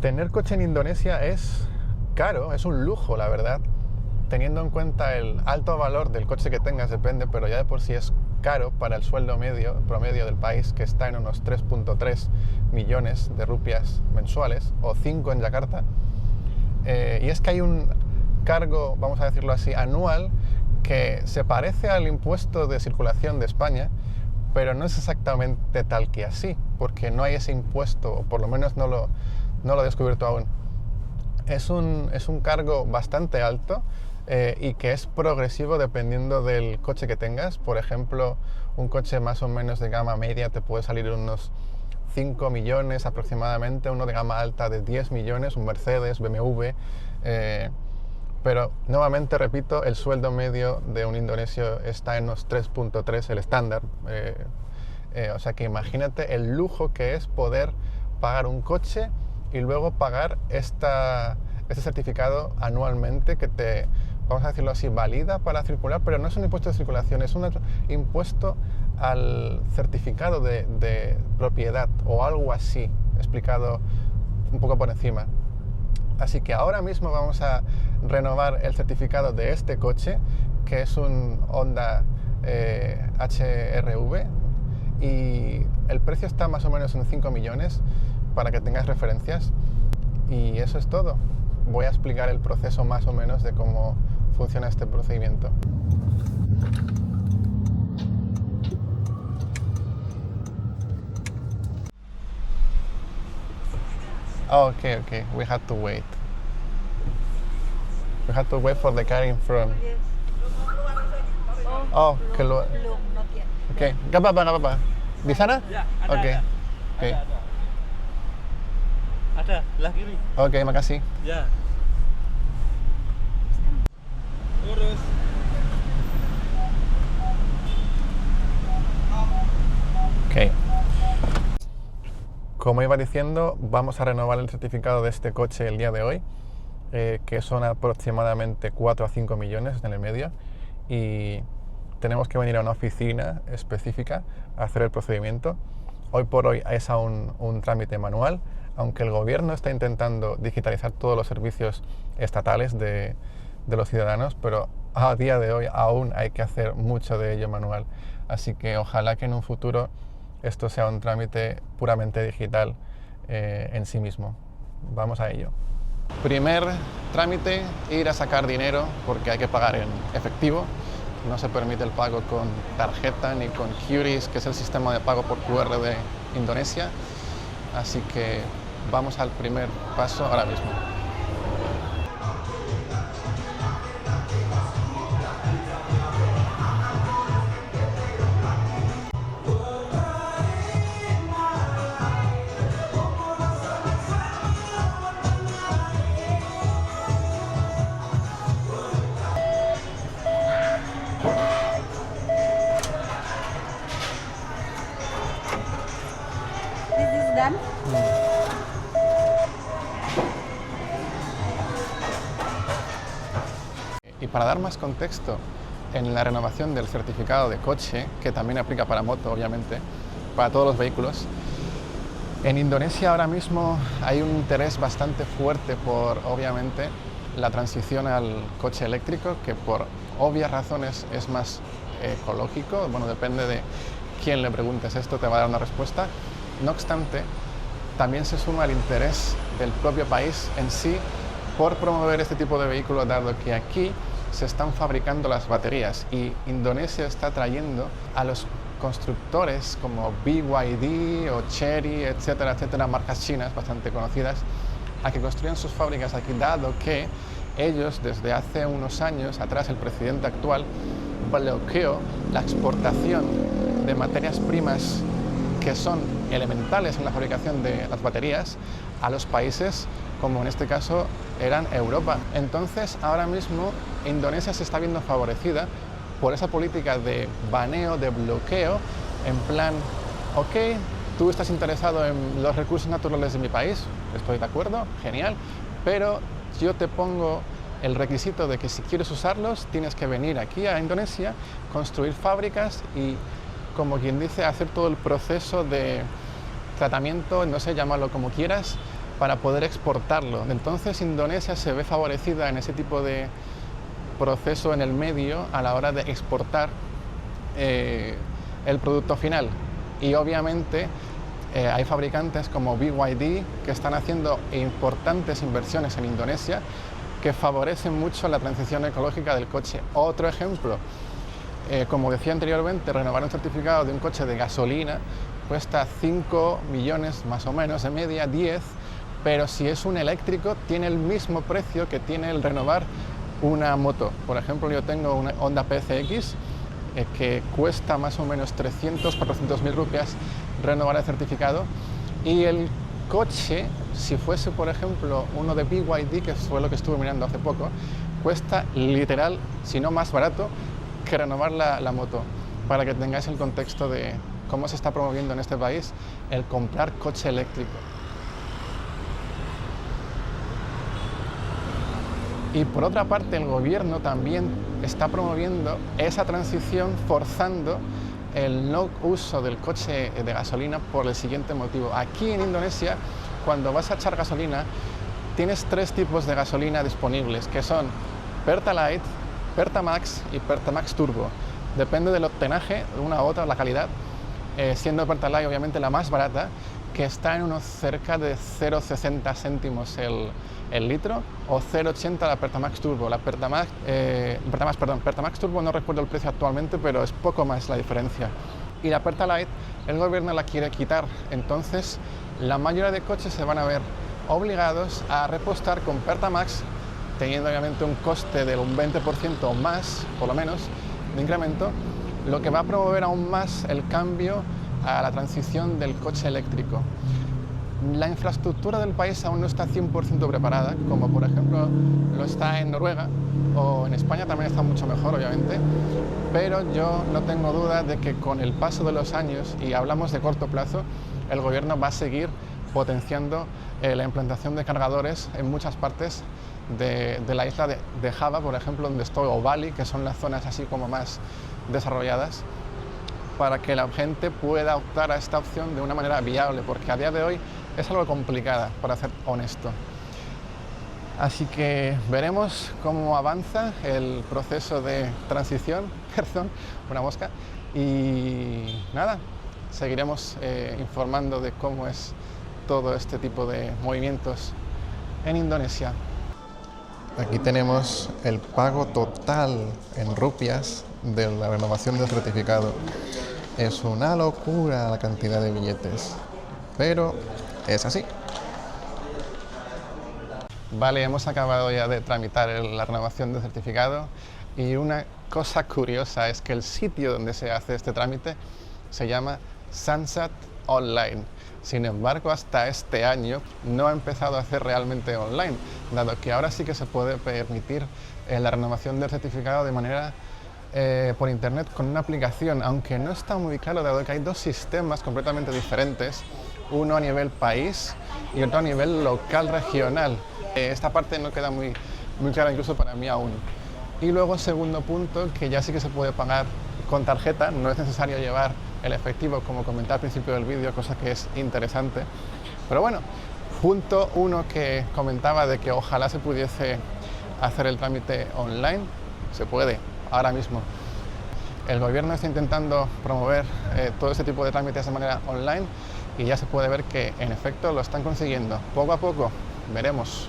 Tener coche en Indonesia es caro, es un lujo, la verdad. Teniendo en cuenta el alto valor del coche que tengas, depende, pero ya de por sí es caro para el sueldo medio, promedio del país, que está en unos 3,3 millones de rupias mensuales, o 5 en Yakarta. Y es que hay un cargo, vamos a decirlo así, anual, que se parece al impuesto de circulación de España, pero no es exactamente tal que así, porque no hay ese impuesto, o por lo menos no lo he descubierto aún. Es un cargo bastante alto y que es progresivo dependiendo del coche que tengas. Por ejemplo, un coche más o menos de gama media te puede salir unos 5 millones aproximadamente, uno de gama alta de 10 millones, un Mercedes, BMW. Pero nuevamente repito, el sueldo medio de un indonesio está en unos 3,3 el estándar. O sea que imagínate el lujo que es poder pagar un coche y luego pagar este certificado anualmente que te, vamos a decirlo así, valida para circular, pero no es un impuesto de circulación, es un impuesto al certificado de propiedad o algo así, explicado un poco por encima. Así que ahora mismo vamos a renovar el certificado de este coche, que es un Honda HR-V, y el precio está más o menos en 5 millones, para que tengáis referencias. Y eso es todo. Voy a explicar el proceso más o menos de cómo funciona este procedimiento. Oh, okay. We had to wait. We had to wait for the car in front. Yes. Oh, que lo... Belum, not yet. Okay, nggak apa-apa. Di sana? Ya, ada. Oke. Ada. Oke. Ada, belah kiri. Oke, makasih. Ya. Lurus. Ok. Como iba diciendo, vamos a renovar el certificado de este coche el día de hoy, que son aproximadamente 4 a 5 millones en el medio, y tenemos que venir a una oficina específica a hacer el procedimiento. Hoy por hoy es aún un trámite manual, aunque el gobierno está intentando digitalizar todos los servicios estatales de los ciudadanos, pero a día de hoy aún hay que hacer mucho de ello manual. Así que ojalá que en un futuro esto sea un trámite puramente digital en sí mismo. Vamos a ello. Primer trámite, ir a sacar dinero porque hay que pagar en efectivo. No se permite el pago con tarjeta ni con QRIS, que es el sistema de pago por QR de Indonesia. Así que vamos al primer paso ahora mismo. This is done. Y para dar más contexto en la renovación del certificado de coche, que también aplica para moto, obviamente, para todos los vehículos, en Indonesia ahora mismo hay un interés bastante fuerte por, obviamente, la transición al coche eléctrico, que por obvias razones es más ecológico. Bueno, depende de quién le preguntes esto, te va a dar una respuesta. No obstante, también se suma el interés del propio país en sí por promover este tipo de vehículos, dado que aquí se están fabricando las baterías y Indonesia está trayendo a los constructores como BYD o Chery, etcétera, marcas chinas bastante conocidas, a que construyan sus fábricas aquí, dado que ellos desde hace unos años atrás, el presidente actual bloqueó la exportación de materias primas que son elementales en la fabricación de las baterías a los países como en este caso eran Europa. Entonces ahora mismo Indonesia se está viendo favorecida por esa política de baneo, de bloqueo, en plan, ok, tú estás interesado en los recursos naturales de mi país, estoy de acuerdo, genial, pero yo te pongo el requisito de que si quieres usarlos tienes que venir aquí a Indonesia, construir fábricas y, como quien dice, hacer todo el proceso de tratamiento, no sé, llámalo como quieras, para poder exportarlo. Entonces Indonesia se ve favorecida en ese tipo de proceso en el medio a la hora de exportar el producto final. Y obviamente hay fabricantes como BYD que están haciendo importantes inversiones en Indonesia que favorecen mucho la transición ecológica del coche. Otro ejemplo, como decía anteriormente, renovar un certificado de un coche de gasolina cuesta 5 millones más o menos, de media 10, pero si es un eléctrico tiene el mismo precio que tiene el renovar una moto. Por ejemplo, yo tengo una Honda PCX que cuesta más o menos 300-400 mil rupias renovar el certificado, y el coche, si fuese por ejemplo uno de BYD, que fue lo que estuve mirando hace poco, cuesta literal, si no más barato, que renovar la moto, para que tengáis el contexto de cómo se está promoviendo en este país el comprar coche eléctrico. Y por otra parte, el gobierno también está promoviendo esa transición, forzando el no uso del coche de gasolina por el siguiente motivo. Aquí en Indonesia, cuando vas a echar gasolina, tienes 3 tipos de gasolina disponibles, que son Pertalite, Pertamax y Pertamax Turbo. Depende del octanaje, de una u otra, la calidad, siendo Pertalite obviamente la más barata, que está en unos cerca de 0,60 céntimos el litro, o 0,80 la Pertamax Turbo. La Pertamax Turbo no recuerdo el precio actualmente, pero es poco más la diferencia. Y la Pertalite, el gobierno la quiere quitar, entonces la mayoría de coches se van a ver obligados a repostar con Pertamax, teniendo obviamente un coste del 20% o más, por lo menos, de incremento, lo que va a promover aún más el cambio a la transición del coche eléctrico. La infraestructura del país aún no está 100% preparada, como por ejemplo lo está en Noruega, o en España también está mucho mejor, obviamente, pero yo no tengo duda de que con el paso de los años, y hablamos de corto plazo, el gobierno va a seguir potenciando la implantación de cargadores en muchas partes de la isla de Java, por ejemplo, donde estoy, o Bali, que son las zonas así como más desarrolladas, para que la gente pueda optar a esta opción de una manera viable, porque a día de hoy es algo complicada, para ser honesto. Así que veremos cómo avanza el proceso de transición, perdón, una mosca, y nada, seguiremos informando de cómo es todo este tipo de movimientos en Indonesia. Aquí tenemos el pago total en rupias de la renovación del certificado. Es una locura la cantidad de billetes, pero es así. Vale, hemos acabado ya de tramitar la renovación del certificado, y una cosa curiosa es que el sitio donde se hace este trámite se llama Samsat Online. Sin embargo, hasta este año no ha empezado a hacer realmente online, dado que ahora sí que se puede permitir la renovación del certificado de manera por internet con una aplicación, aunque no está muy claro, dado que hay 2 sistemas completamente diferentes, uno a nivel país y otro a nivel local regional. Esta parte no queda muy clara incluso para mí aún. Y luego, segundo punto, que ya sí que se puede pagar con tarjeta, no es necesario llevar el efectivo, como comenté al principio del vídeo, cosa que es interesante. Pero bueno, punto 1 que comentaba de que ojalá se pudiese hacer el trámite online, se puede ahora mismo. El gobierno está intentando promover todo este tipo de trámites de manera online, y ya se puede ver que en efecto lo están consiguiendo. Poco a poco, veremos.